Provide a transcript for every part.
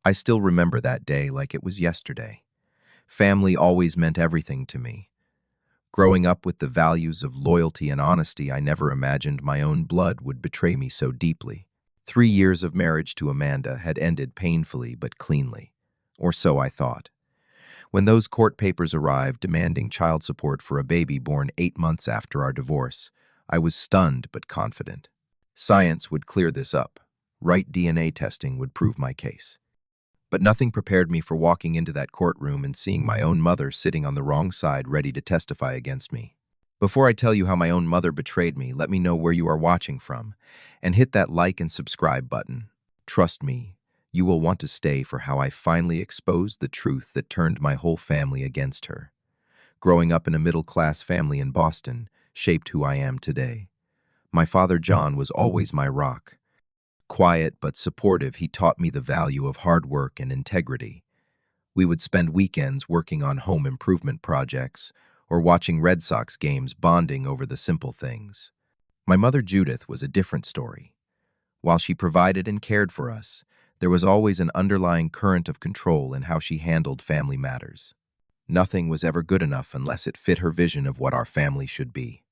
I still remember that day like it was yesterday. Family always meant everything to me. Growing up with the values of loyalty and honesty, I never imagined my own blood would betray me so deeply. 3 years of marriage to Amanda had ended painfully but cleanly. Or so I thought. When those court papers arrived demanding child support for a baby born 8 months after our divorce, I was stunned but confident. Science would clear this up. Right DNA testing would prove my case. But nothing prepared me for walking into that courtroom and seeing my own mother sitting on the wrong side ready to testify against me. Before I tell you how my own mother betrayed me, let me know where you are watching from, and hit that like and subscribe button. Trust me, you will want to stay for how I finally exposed the truth that turned my whole family against her. Growing up in a middle-class family in Boston shaped who I am today. My father John was always my rock. Quiet but supportive, he taught me the value of hard work and integrity. We would spend weekends working on home improvement projects or watching Red Sox games, bonding over the simple things. My mother Judith was a different story. While she provided and cared for us, there was always an underlying current of control in how she handled family matters. Nothing was ever good enough unless it fit her vision of what our family should be.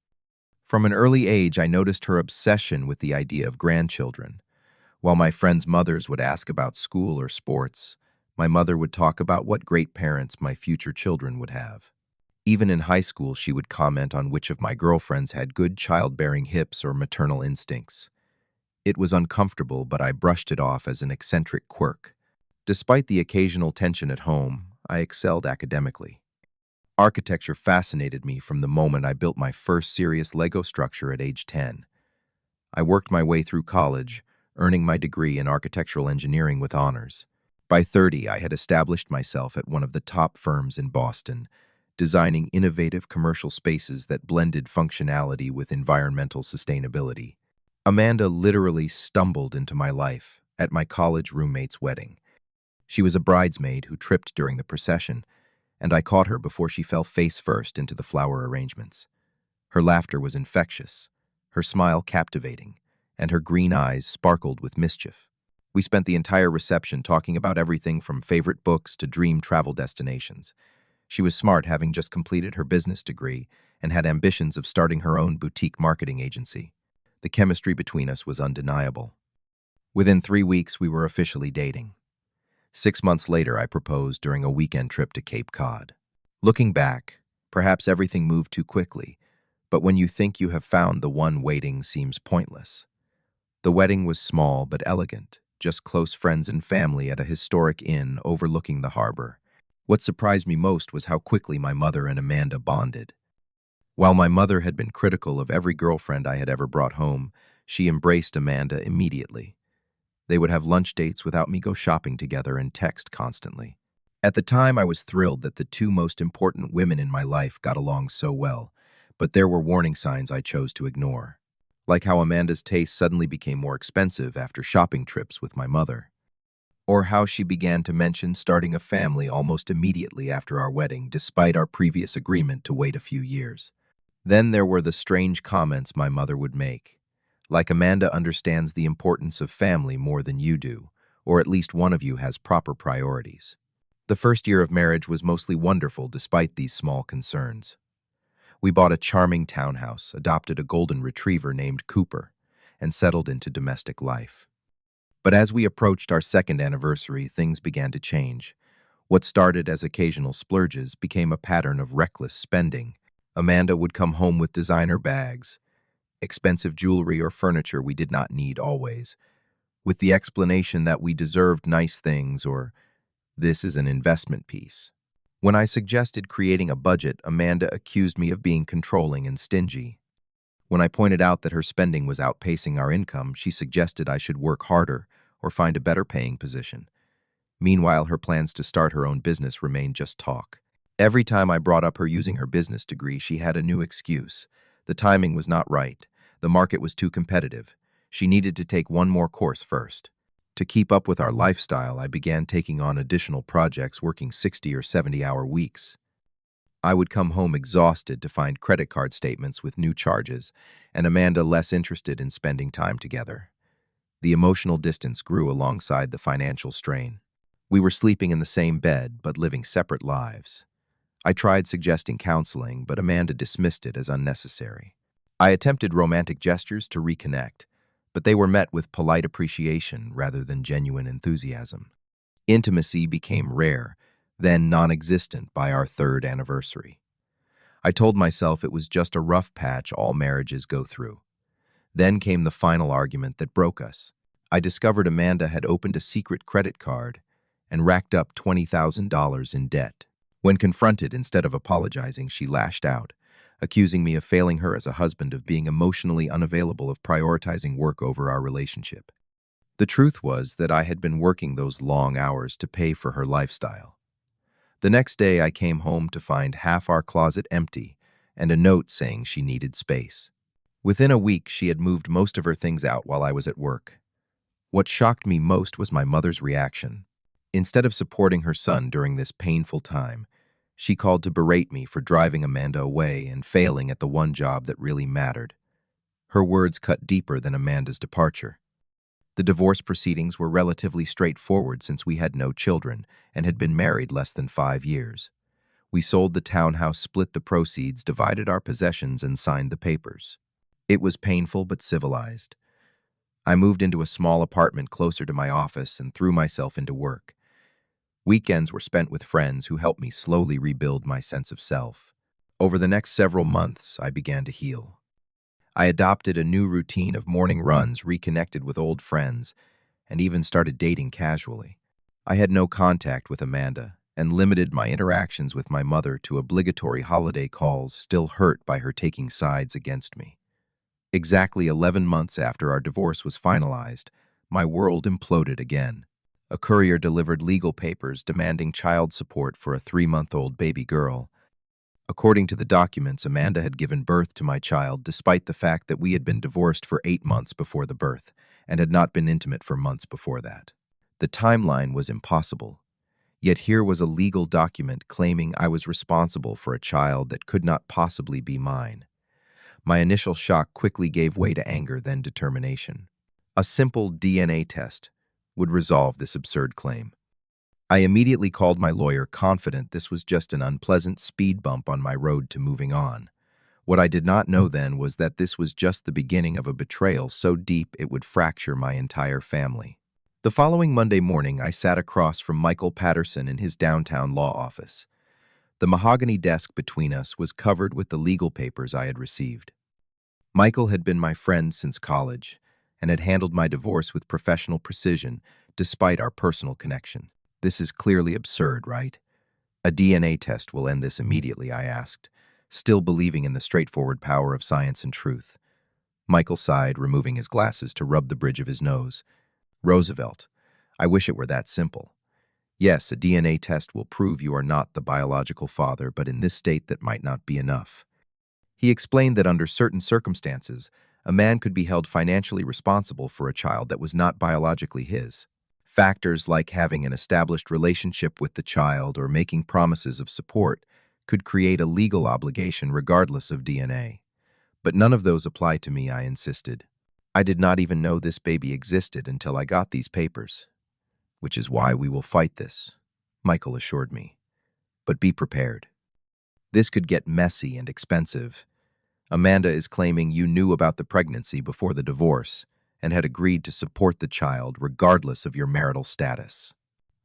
From an early age, I noticed her obsession with the idea of grandchildren. While my friends' mothers would ask about school or sports, my mother would talk about what great parents my future children would have. Even in high school, she would comment on which of my girlfriends had good childbearing hips or maternal instincts. It was uncomfortable, but I brushed it off as an eccentric quirk. Despite the occasional tension at home, I excelled academically. Architecture fascinated me from the moment I built my first serious Lego structure at age 10. I worked my way through college, earning my degree in architectural engineering with honors. By 30, I had established myself at one of the top firms in Boston, designing innovative commercial spaces that blended functionality with environmental sustainability. Amanda literally stumbled into my life at my college roommate's wedding. She was a bridesmaid who tripped during the procession, and I caught her before she fell face first into the flower arrangements. Her laughter was infectious, her smile captivating, and her green eyes sparkled with mischief. We spent the entire reception talking about everything from favorite books to dream travel destinations. She was smart, having just completed her business degree, and had ambitions of starting her own boutique marketing agency. The chemistry between us was undeniable. Within 3 weeks, we were officially dating. 6 months later, I proposed during a weekend trip to Cape Cod. Looking back, perhaps everything moved too quickly, but when you think you have found the one, waiting seems pointless. The wedding was small but elegant, just close friends and family at a historic inn overlooking the harbor. What surprised me most was how quickly my mother and Amanda bonded. While my mother had been critical of every girlfriend I had ever brought home, she embraced Amanda immediately. They would have lunch dates without me, go shopping together, and text constantly. At the time, I was thrilled that the two most important women in my life got along so well, but there were warning signs I chose to ignore. Like how Amanda's taste suddenly became more expensive after shopping trips with my mother. Or how she began to mention starting a family almost immediately after our wedding, despite our previous agreement to wait a few years. Then there were the strange comments my mother would make. Like, Amanda understands the importance of family more than you do, or at least one of you has proper priorities. The first year of marriage was mostly wonderful despite these small concerns. We bought a charming townhouse, adopted a golden retriever named Cooper, and settled into domestic life. But as we approached our second anniversary, things began to change. What started as occasional splurges became a pattern of reckless spending. Amanda would come home with designer bags, expensive jewelry or furniture we did not need always, with the explanation that we deserved nice things or this is an investment piece. When I suggested creating a budget, Amanda accused me of being controlling and stingy. When I pointed out that her spending was outpacing our income, she suggested I should work harder or find a better paying position. Meanwhile, her plans to start her own business remained just talk. Every time I brought up her using her business degree, she had a new excuse. The timing was not right. The market was too competitive. She needed to take one more course first. To keep up with our lifestyle, I began taking on additional projects, working 60 or 70-hour weeks. I would come home exhausted to find credit card statements with new charges, and Amanda less interested in spending time together. The emotional distance grew alongside the financial strain. We were sleeping in the same bed, but living separate lives. I tried suggesting counseling, but Amanda dismissed it as unnecessary. I attempted romantic gestures to reconnect, but they were met with polite appreciation rather than genuine enthusiasm. Intimacy became rare, then non-existent by our third anniversary. I told myself it was just a rough patch all marriages go through. Then came the final argument that broke us. I discovered Amanda had opened a secret credit card and racked up $20,000 in debt. When confronted, instead of apologizing, she lashed out, accusing me of failing her as a husband, of being emotionally unavailable, of prioritizing work over our relationship. The truth was that I had been working those long hours to pay for her lifestyle. The next day, I came home to find half our closet empty and a note saying she needed space. Within a week, she had moved most of her things out while I was at work. What shocked me most was my mother's reaction. Instead of supporting her son during this painful time, she called to berate me for driving Amanda away and failing at the one job that really mattered. Her words cut deeper than Amanda's departure. The divorce proceedings were relatively straightforward since we had no children and had been married less than 5 years. We sold the townhouse, split the proceeds, divided our possessions, and signed the papers. It was painful but civilized. I moved into a small apartment closer to my office and threw myself into work. Weekends were spent with friends who helped me slowly rebuild my sense of self. Over the next several months, I began to heal. I adopted a new routine of morning runs, reconnected with old friends, and even started dating casually. I had no contact with Amanda and limited my interactions with my mother to obligatory holiday calls, still hurt by her taking sides against me. Exactly 11 months after our divorce was finalized, my world imploded again. A courier delivered legal papers demanding child support for a 3-month-old baby girl. According to the documents, Amanda had given birth to my child despite the fact that we had been divorced for 8 months before the birth and had not been intimate for months before that. The timeline was impossible. Yet here was a legal document claiming I was responsible for a child that could not possibly be mine. My initial shock quickly gave way to anger, then determination. A simple DNA test would resolve this absurd claim. I immediately called my lawyer, confident this was just an unpleasant speed bump on my road to moving on. What I did not know then was that this was just the beginning of a betrayal so deep it would fracture my entire family. The following Monday morning, I sat across from Michael Patterson in his downtown law office. The mahogany desk between us was covered with the legal papers I had received. Michael had been my friend since college and had handled my divorce with professional precision despite our personal connection. This is clearly absurd, right? A DNA test will end this immediately, I asked, still believing in the straightforward power of science and truth. Michael sighed, removing his glasses to rub the bridge of his nose. Roosevelt, I wish it were that simple. Yes, a DNA test will prove you are not the biological father, but in this state that might not be enough. He explained that under certain circumstances, a man could be held financially responsible for a child that was not biologically his. Factors like having an established relationship with the child or making promises of support could create a legal obligation regardless of DNA. But none of those apply to me, I insisted. I did not even know this baby existed until I got these papers. Which is why we will fight this, Michael assured me. But be prepared. This could get messy and expensive. Amanda is claiming you knew about the pregnancy before the divorce and had agreed to support the child regardless of your marital status.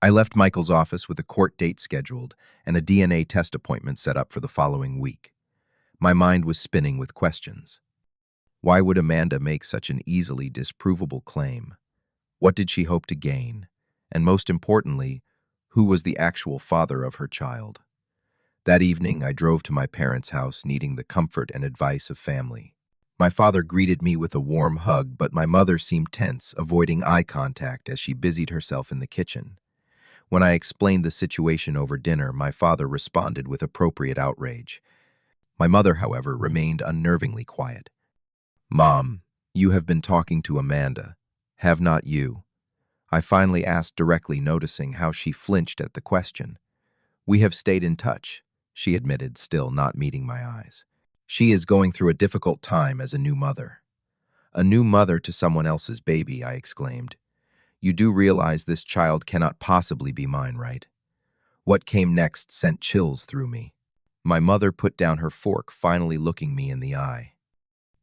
I left Michael's office with a court date scheduled and a DNA test appointment set up for the following week. My mind was spinning with questions. Why would Amanda make such an easily disprovable claim? What did she hope to gain? And most importantly, who was the actual father of her child? That evening, I drove to my parents' house, needing the comfort and advice of family. My father greeted me with a warm hug, but my mother seemed tense, avoiding eye contact as she busied herself in the kitchen. When I explained the situation over dinner, my father responded with appropriate outrage. My mother, however, remained unnervingly quiet. Mom, you have been talking to Amanda, have not you? I finally asked directly, noticing how she flinched at the question. We have stayed in touch, she admitted, still not meeting my eyes. She is going through a difficult time as a new mother. A new mother to someone else's baby, I exclaimed. You do realize this child cannot possibly be mine, right? What came next sent chills through me. My mother put down her fork, finally looking me in the eye.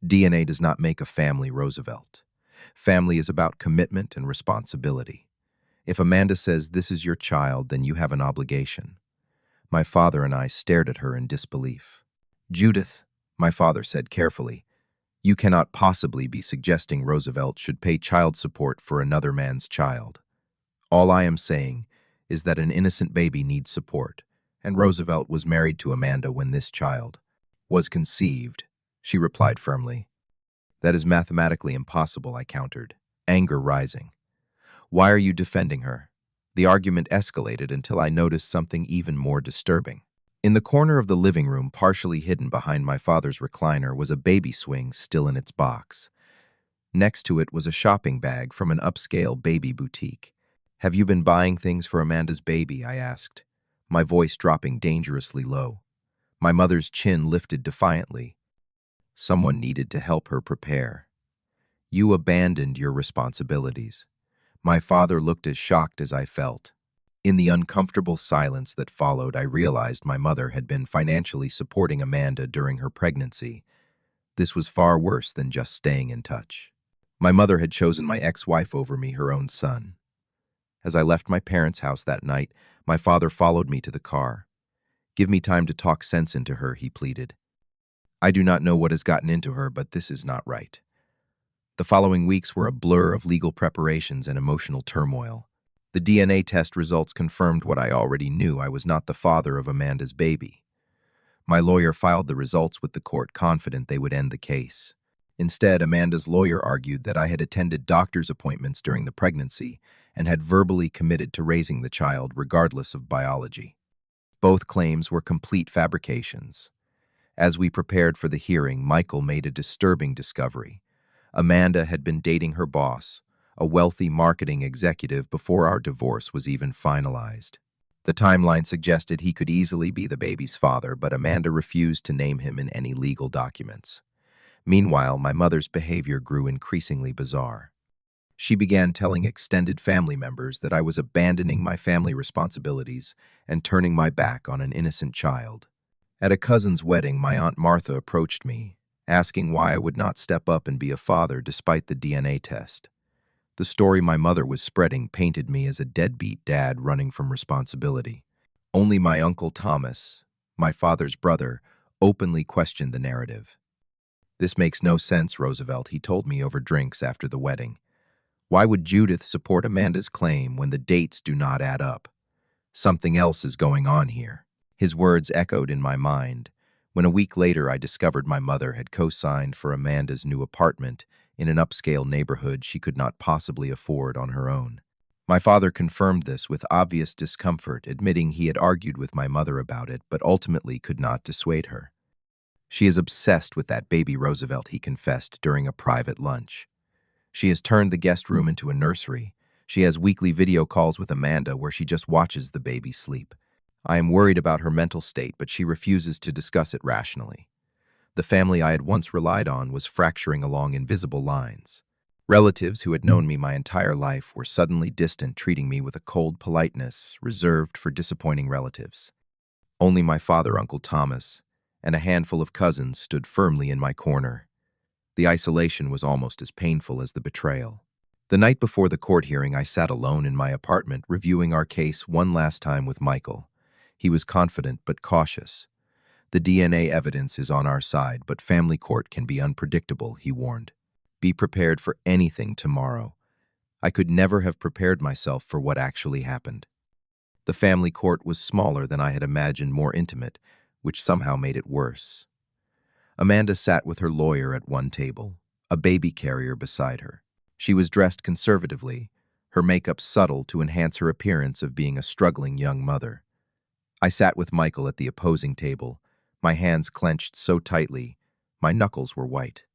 DNA does not make a family, Roosevelt. Family is about commitment and responsibility. If Amanda says this is your child, then you have an obligation. My father and I stared at her in disbelief. Judith, my father said carefully, you cannot possibly be suggesting Roosevelt should pay child support for another man's child. All I am saying is that an innocent baby needs support, and Roosevelt was married to Amanda when this child was conceived, she replied firmly. That is mathematically impossible, I countered, anger rising. Why are you defending her? The argument escalated until I noticed something even more disturbing. In the corner of the living room, partially hidden behind my father's recliner, was a baby swing still in its box. Next to it was a shopping bag from an upscale baby boutique. Have you been buying things for Amanda's baby? I asked, my voice dropping dangerously low. My mother's chin lifted defiantly. Someone needed to help her prepare. You abandoned your responsibilities. My father looked as shocked as I felt. In the uncomfortable silence that followed, I realized my mother had been financially supporting Amanda during her pregnancy. This was far worse than just staying in touch. My mother had chosen my ex-wife over me, her own son. As I left my parents' house that night, my father followed me to the car. Give me time to talk sense into her, he pleaded. I do not know what has gotten into her, but this is not right. The following weeks were a blur of legal preparations and emotional turmoil. The DNA test results confirmed what I already knew. I was not the father of Amanda's baby. My lawyer filed the results with the court, confident they would end the case. Instead, Amanda's lawyer argued that I had attended doctor's appointments during the pregnancy and had verbally committed to raising the child regardless of biology. Both claims were complete fabrications. As we prepared for the hearing, Michael made a disturbing discovery. Amanda had been dating her boss, a wealthy marketing executive, before our divorce was even finalized. The timeline suggested he could easily be the baby's father, but Amanda refused to name him in any legal documents. Meanwhile, my mother's behavior grew increasingly bizarre. She began telling extended family members that I was abandoning my family responsibilities and turning my back on an innocent child. At a cousin's wedding, my Aunt Martha approached me, asking why I would not step up and be a father despite the DNA test. The story my mother was spreading painted me as a deadbeat dad running from responsibility. Only my Uncle Thomas, my father's brother, openly questioned the narrative. This makes no sense, Roosevelt, he told me over drinks after the wedding. Why would Judith support Amanda's claim when the dates do not add up? Something else is going on here. His words echoed in my mind when a week later I discovered my mother had co-signed for Amanda's new apartment in an upscale neighborhood she could not possibly afford on her own. My father confirmed this with obvious discomfort, admitting he had argued with my mother about it but ultimately could not dissuade her. She is obsessed with that baby, Roosevelt, he confessed during a private lunch. She has turned the guest room into a nursery. She has weekly video calls with Amanda where she just watches the baby sleep. I am worried about her mental state, but she refuses to discuss it rationally. The family I had once relied on was fracturing along invisible lines. Relatives who had known me my entire life were suddenly distant, treating me with a cold politeness reserved for disappointing relatives. Only my father, Uncle Thomas, and a handful of cousins stood firmly in my corner. The isolation was almost as painful as the betrayal. The night before the court hearing, I sat alone in my apartment, reviewing our case one last time with Michael. He was confident but cautious. The DNA evidence is on our side, but family court can be unpredictable, he warned. Be prepared for anything tomorrow. I could never have prepared myself for what actually happened. The family court was smaller than I had imagined, more intimate, which somehow made it worse. Amanda sat with her lawyer at one table, a baby carrier beside her. She was dressed conservatively, her makeup subtle to enhance her appearance of being a struggling young mother. I sat with Michael at the opposing table, my hands clenched so tightly, my knuckles were white.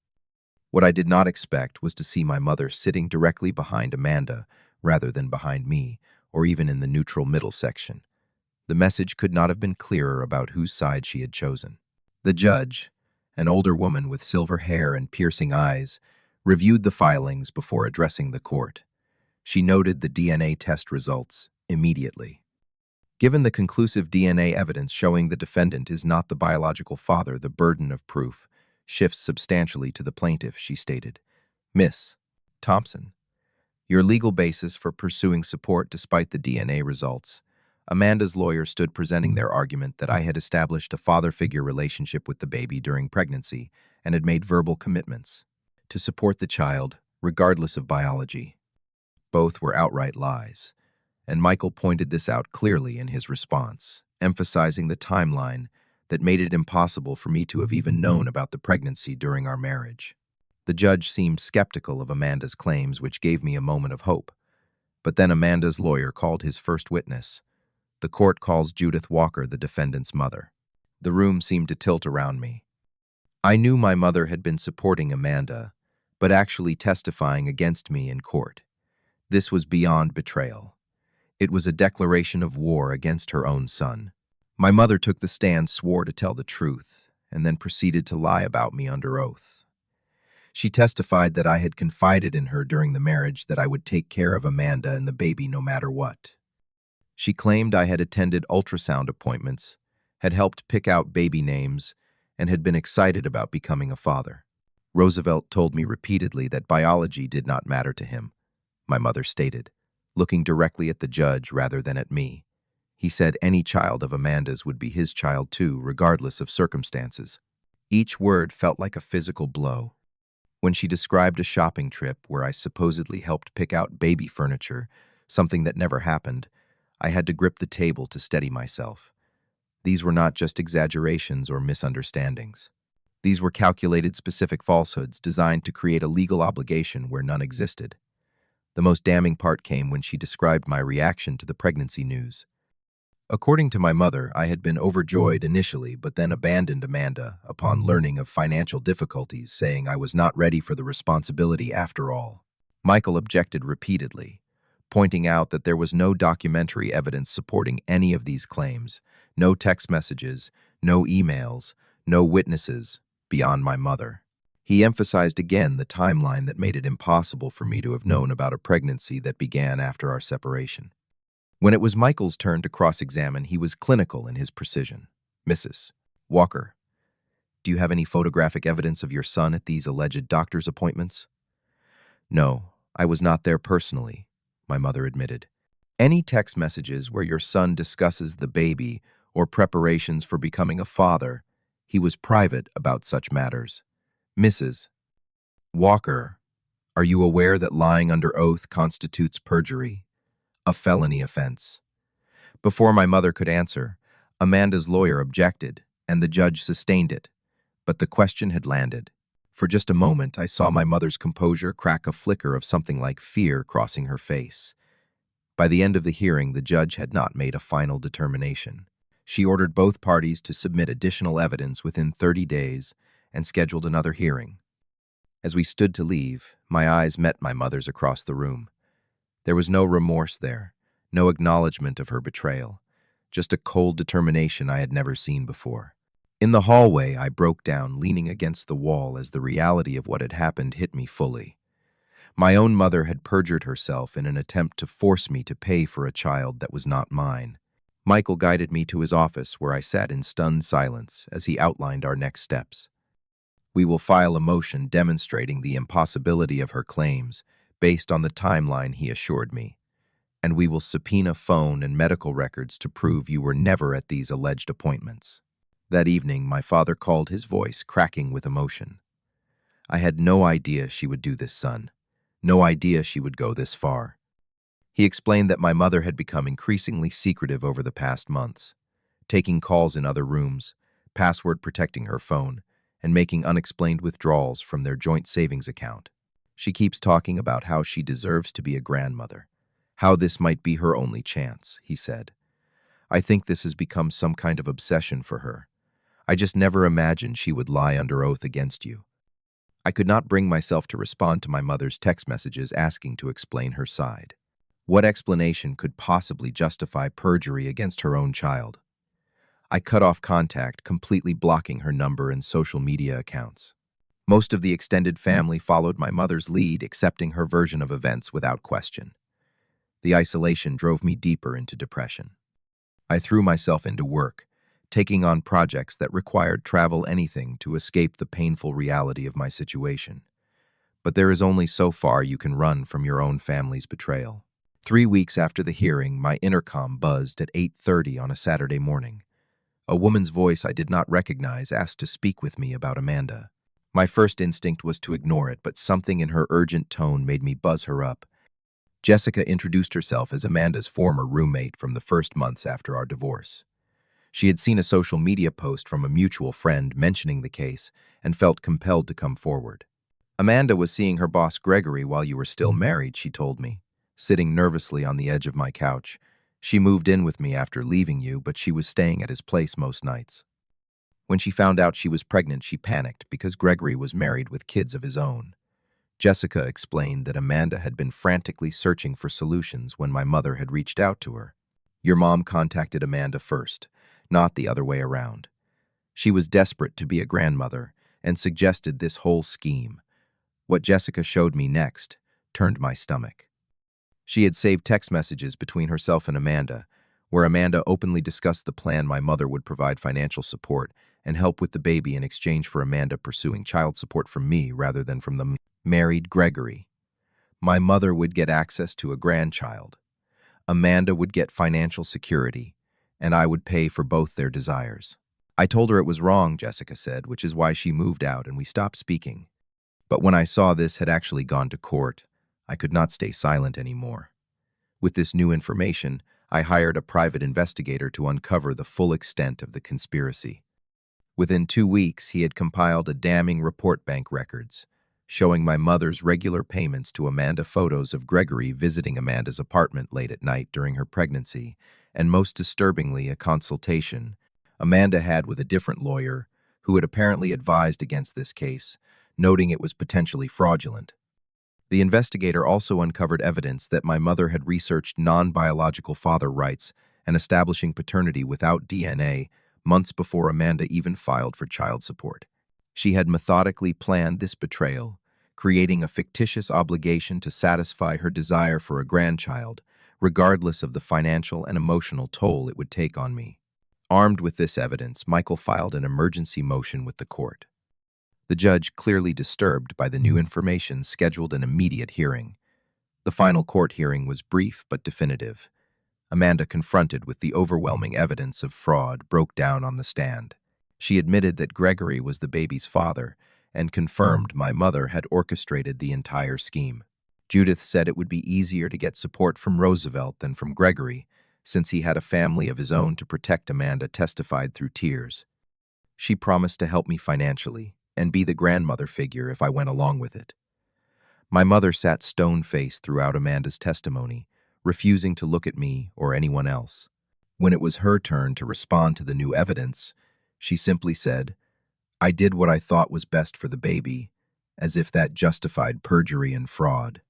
What I did not expect was to see my mother sitting directly behind Amanda, rather than behind me, or even in the neutral middle section. The message could not have been clearer about whose side she had chosen. The judge, an older woman with silver hair and piercing eyes, reviewed the filings before addressing the court. She noted the DNA test results immediately. Given the conclusive DNA evidence showing the defendant is not the biological father, the burden of proof shifts substantially to the plaintiff, she stated. Miss Thompson, your legal basis for pursuing support despite the DNA results. Amanda's lawyer stood presenting their argument that I had established a father-figure relationship with the baby during pregnancy and had made verbal commitments to support the child, regardless of biology. Both were outright lies, and Michael pointed this out clearly in his response, emphasizing the timeline that made it impossible for me to have even known about the pregnancy during our marriage. The judge seemed skeptical of Amanda's claims, which gave me a moment of hope. But then Amanda's lawyer called his first witness. The court calls Judith Walker the defendant's mother. The room seemed to tilt around me. I knew my mother had been supporting Amanda, but actually testifying against me in court. This was beyond betrayal. It was a declaration of war against her own son. My mother took the stand, swore to tell the truth, and then proceeded to lie about me under oath. She testified that I had confided in her during the marriage that I would take care of Amanda and the baby no matter what. She claimed I had attended ultrasound appointments, had helped pick out baby names, and had been excited about becoming a father. Roosevelt told me repeatedly that biology did not matter to him, my mother stated, looking directly at the judge rather than at me. He said any child of Amanda's would be his child too, regardless of circumstances. Each word felt like a physical blow. When she described a shopping trip where I supposedly helped pick out baby furniture, something that never happened, I had to grip the table to steady myself. These were not just exaggerations or misunderstandings. These were calculated, specific falsehoods designed to create a legal obligation where none existed. The most damning part came when she described my reaction to the pregnancy news. According to my mother, I had been overjoyed initially, but then abandoned Amanda upon learning of financial difficulties, saying I was not ready for the responsibility after all. Michael objected repeatedly, pointing out that there was no documentary evidence supporting any of these claims, no text messages, no emails, no witnesses beyond my mother. He emphasized again the timeline that made it impossible for me to have known about a pregnancy that began after our separation. When it was Michael's turn to cross-examine, he was clinical in his precision. Mrs. Walker, do you have any photographic evidence of your son at these alleged doctor's appointments? No, I was not there personally, my mother admitted. Any text messages where your son discusses the baby or preparations for becoming a father, he was private about such matters. Mrs. Walker, are you aware that lying under oath constitutes perjury, a felony offense? Before my mother could answer, Amanda's lawyer objected, and the judge sustained it. But the question had landed. For just a moment, I saw my mother's composure crack, a flicker of something like fear crossing her face. By the end of the hearing, the judge had not made a final determination. She ordered both parties to submit additional evidence within 30 days and scheduled another hearing. As we stood to leave, my eyes met my mother's across the room. There was no remorse there, no acknowledgement of her betrayal, just a cold determination I had never seen before. In the hallway, I broke down, leaning against the wall as the reality of what had happened hit me fully. My own mother had perjured herself in an attempt to force me to pay for a child that was not mine. Michael guided me to his office, where I sat in stunned silence as he outlined our next steps. We will file a motion demonstrating the impossibility of her claims based on the timeline, he assured me, and we will subpoena phone and medical records to prove you were never at these alleged appointments. That evening, my father called, his voice cracking with emotion. I had no idea she would do this, son. No idea she would go this far. He explained that my mother had become increasingly secretive over the past months, taking calls in other rooms, password protecting her phone, and making unexplained withdrawals from their joint savings account. She keeps talking about how she deserves to be a grandmother, how this might be her only chance, he said. I think this has become some kind of obsession for her. I just never imagined she would lie under oath against you. I could not bring myself to respond to my mother's text messages asking to explain her side. What explanation could possibly justify perjury against her own child? I cut off contact, completely blocking her number and social media accounts. Most of the extended family followed my mother's lead, accepting her version of events without question. The isolation drove me deeper into depression. I threw myself into work, taking on projects that required travel anything to escape the painful reality of my situation. But there is only so far you can run from your own family's betrayal. 3 weeks after the hearing, my intercom buzzed at 8:30 on a Saturday morning. A woman's voice I did not recognize asked to speak with me about Amanda. My first instinct was to ignore it, but something in her urgent tone made me buzz her up. Jessica introduced herself as Amanda's former roommate from the first months after our divorce. She had seen a social media post from a mutual friend mentioning the case and felt compelled to come forward. Amanda was seeing her boss Gregory while you were still married, she told me, sitting nervously on the edge of my couch. She moved in with me after leaving you, but she was staying at his place most nights. When she found out she was pregnant, she panicked because Gregory was married with kids of his own. Jessica explained that Amanda had been frantically searching for solutions when my mother had reached out to her. Your mom contacted Amanda first, not the other way around. She was desperate to be a grandmother and suggested this whole scheme. What Jessica showed me next turned my stomach. She had saved text messages between herself and Amanda, where Amanda openly discussed the plan my mother would provide financial support and help with the baby in exchange for Amanda pursuing child support from me rather than from the married Gregory. My mother would get access to a grandchild. Amanda would get financial security, and I would pay for both their desires. I told her it was wrong, Jessica said, which is why she moved out and we stopped speaking. But when I saw this had actually gone to court, I could not stay silent anymore. With this new information, I hired a private investigator to uncover the full extent of the conspiracy. Within 2 weeks, he had compiled a damning report bank records, showing my mother's regular payments to Amanda, photos of Gregory visiting Amanda's apartment late at night during her pregnancy, and most disturbingly, a consultation Amanda had with a different lawyer who had apparently advised against this case, noting it was potentially fraudulent. The investigator also uncovered evidence that my mother had researched non-biological father rights and establishing paternity without DNA months before Amanda even filed for child support. She had methodically planned this betrayal, creating a fictitious obligation to satisfy her desire for a grandchild, regardless of the financial and emotional toll it would take on me. Armed with this evidence, Michael filed an emergency motion with the court. The judge, clearly disturbed by the new information, scheduled an immediate hearing. The final court hearing was brief but definitive. Amanda, confronted with the overwhelming evidence of fraud, broke down on the stand. She admitted that Gregory was the baby's father and confirmed my mother had orchestrated the entire scheme. Judith said it would be easier to get support from Roosevelt than from Gregory, since he had a family of his own to protect. Amanda testified through tears. She promised to help me financially and be the grandmother figure if I went along with it. My mother sat stone-faced throughout Amanda's testimony, refusing to look at me or anyone else. When it was her turn to respond to the new evidence, she simply said, "I did what I thought was best for the baby," as if that justified perjury and fraud.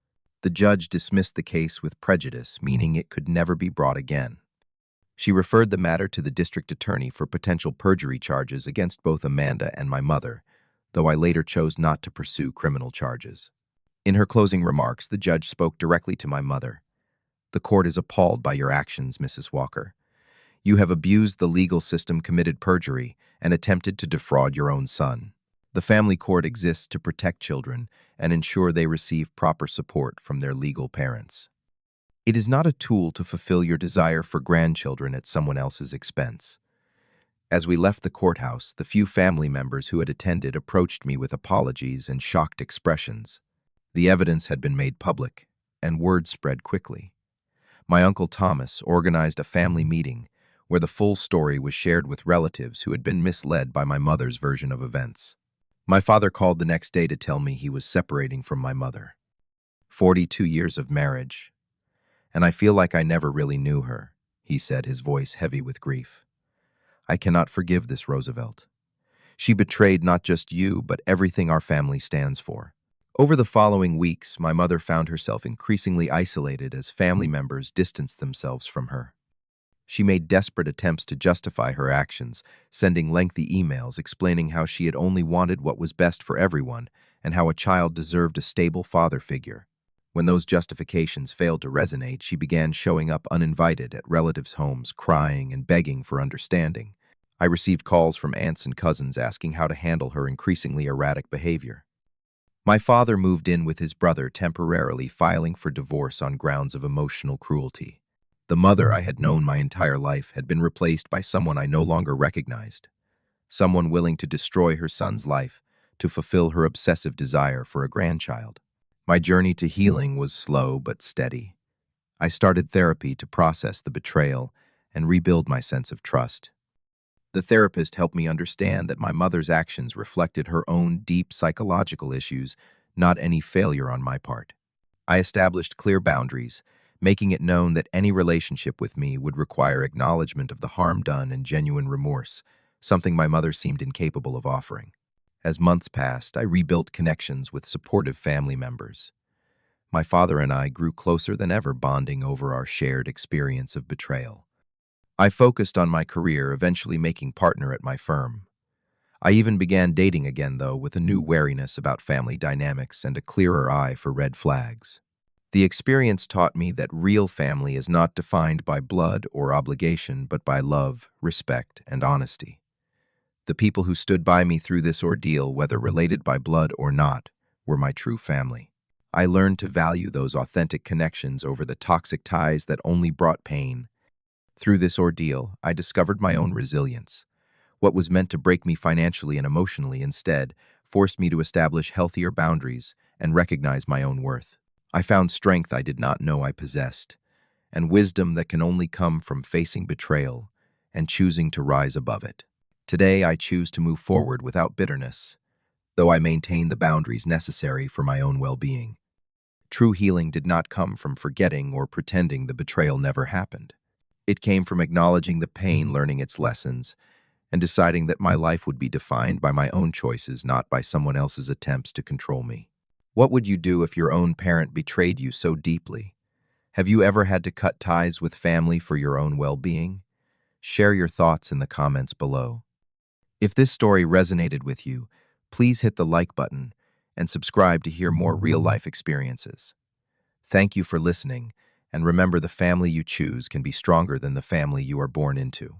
The judge dismissed the case with prejudice, meaning it could never be brought again. She referred the matter to the district attorney for potential perjury charges against both Amanda and my mother, though I later chose not to pursue criminal charges. In her closing remarks, the judge spoke directly to my mother. "The court is appalled by your actions, Mrs. Walker. You have abused the legal system, committed perjury, and attempted to defraud your own son. The family court exists to protect children and ensure they receive proper support from their legal parents. It is not a tool to fulfill your desire for grandchildren at someone else's expense." As we left the courthouse, the few family members who had attended approached me with apologies and shocked expressions. The evidence had been made public, and word spread quickly. My Uncle Thomas organized a family meeting where the full story was shared with relatives who had been misled by my mother's version of events. My father called the next day to tell me he was separating from my mother. 42 years of marriage, and I feel like I never really knew her, he said, his voice heavy with grief. I cannot forgive this Roosevelt. She betrayed not just you, but everything our family stands for. Over the following weeks, my mother found herself increasingly isolated as family members distanced themselves from her. She made desperate attempts to justify her actions, sending lengthy emails explaining how she had only wanted what was best for everyone and how a child deserved a stable father figure. When those justifications failed to resonate, she began showing up uninvited at relatives' homes, crying and begging for understanding. I received calls from aunts and cousins asking how to handle her increasingly erratic behavior. My father moved in with his brother temporarily, filing for divorce on grounds of emotional cruelty. The mother I had known my entire life had been replaced by someone I no longer recognized, someone willing to destroy her son's life to fulfill her obsessive desire for a grandchild. My journey to healing was slow but steady. I started therapy to process the betrayal and rebuild my sense of trust. The therapist helped me understand that my mother's actions reflected her own deep psychological issues, not any failure on my part. I established clear boundaries, making it known that any relationship with me would require acknowledgement of the harm done and genuine remorse, something my mother seemed incapable of offering. As months passed, I rebuilt connections with supportive family members. My father and I grew closer than ever, bonding over our shared experience of betrayal. I focused on my career, eventually making partner at my firm. I even began dating again, though, with a new wariness about family dynamics and a clearer eye for red flags. The experience taught me that real family is not defined by blood or obligation, but by love, respect, and honesty. The people who stood by me through this ordeal, whether related by blood or not, were my true family. I learned to value those authentic connections over the toxic ties that only brought pain. Through this ordeal, I discovered my own resilience. What was meant to break me financially and emotionally instead forced me to establish healthier boundaries and recognize my own worth. I found strength I did not know I possessed, and wisdom that can only come from facing betrayal and choosing to rise above it. Today, I choose to move forward without bitterness, though I maintain the boundaries necessary for my own well-being. True healing did not come from forgetting or pretending the betrayal never happened. It came from acknowledging the pain, learning its lessons, and deciding that my life would be defined by my own choices, not by someone else's attempts to control me. What would you do if your own parent betrayed you so deeply? Have you ever had to cut ties with family for your own well-being? Share your thoughts in the comments below. If this story resonated with you, please hit the like button and subscribe to hear more real-life experiences. Thank you for listening, and remember, the family you choose can be stronger than the family you are born into.